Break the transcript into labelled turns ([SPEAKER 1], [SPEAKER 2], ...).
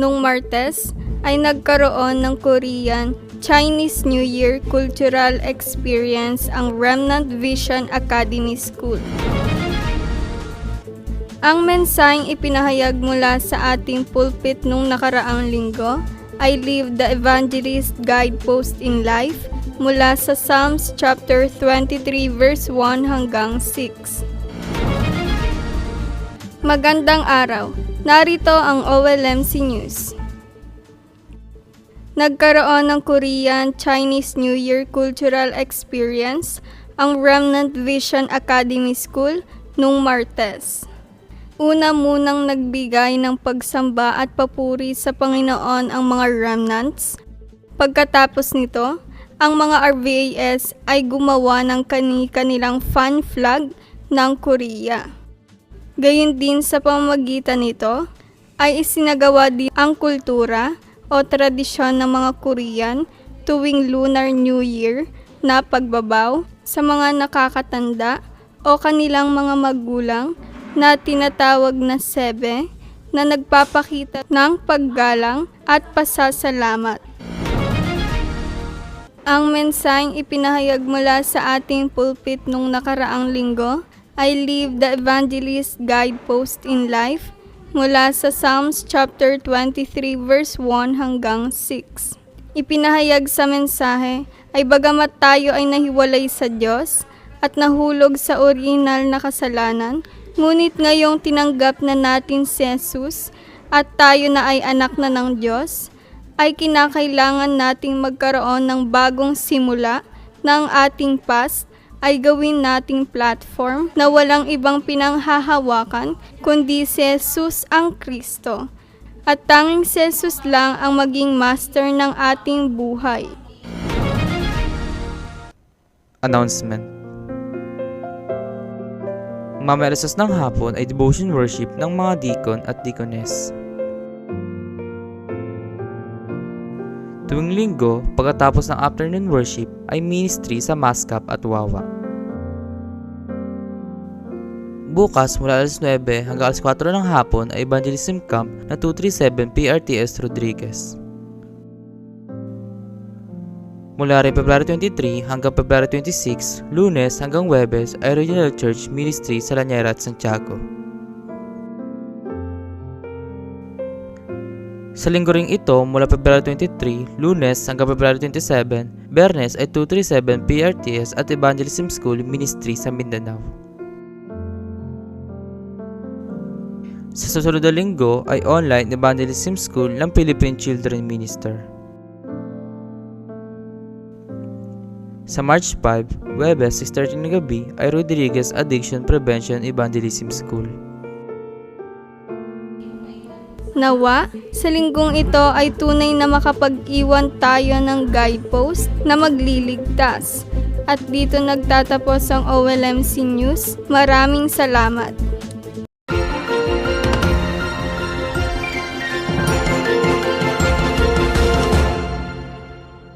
[SPEAKER 1] Nung Martes ay nagkaroon ng Korean Chinese New Year Cultural Experience ang Remnant Vision Academy School. Ang mensaheng ipinahayag mula sa ating pulpit nung nakaraang linggo ay Live the Evangelist Guidepost in Life mula sa Psalms chapter 23 verse 1 hanggang 6. Magandang araw! Narito ang OLMC News. Nagkaroon ng Korean Chinese New Year Cultural Experience ang Remnant Vision Academy School nung Martes. Una munang nagbigay ng pagsamba at papuri sa Panginoon ang mga remnants. Pagkatapos nito, ang mga RVAS ay gumawa ng kanilang fan flag ng Korea. Gayun din sa pamamagitan nito ay isinagawa din ang kultura o tradisyon ng mga Korean tuwing Lunar New Year na pagbabaw sa mga nakakatanda o kanilang mga magulang na tinatawag na sebe na nagpapakita ng paggalang at pasasalamat. Ang mensaheng ipinahayag mula sa ating pulpit nung nakaraang linggo ay Live the Evangelist Guidepost in Life mula sa Psalms chapter 23 verse 1 hanggang 6. Ipinahayag sa mensahe ay bagamat tayo ay nahiwalay sa Diyos at nahulog sa orihinal na kasalanan, ngunit ngayong tinanggap na natin si Jesus at tayo na ay anak na ng Diyos, ay kinakailangan nating magkaroon ng bagong simula ng ating past ay gawin nating platform na walang ibang pinanghahawakan kundi si Jesus ang Kristo. At tanging si Jesus lang ang maging master ng ating buhay.
[SPEAKER 2] Announcement. Mamaya alas 6 ng hapon ay devotion worship ng mga deacon at deaconess. Tuwing linggo, pagkatapos ng afternoon worship, ay ministry sa Mascap at Wawa. Bukas, mula alas 9 hanggang alas 4 ng hapon ay evangelism camp na 237 PRTS Rodriguez. Mula rin February 23 hanggang February 26, Lunes hanggang Huwebes ay Regional Church Ministry sa Laniera at Santiago. Sa linggo ring ito, mula February 23, Lunes hanggang February 27, Bernes ay 237 PRTS at Evangelism School Ministry sa Mindanao. Sa susunod na linggo ay online Evangelism School ng Philippine Children Minister. Sa March 5, Huwebes 6:30 ng gabi ay Rodriguez Addiction Prevention Evangelism School.
[SPEAKER 1] Nawa, sa linggong ito ay tunay na makapag-iwan tayo ng guidepost na magliligtas. At dito nagtatapos ang OLMC News. Maraming salamat.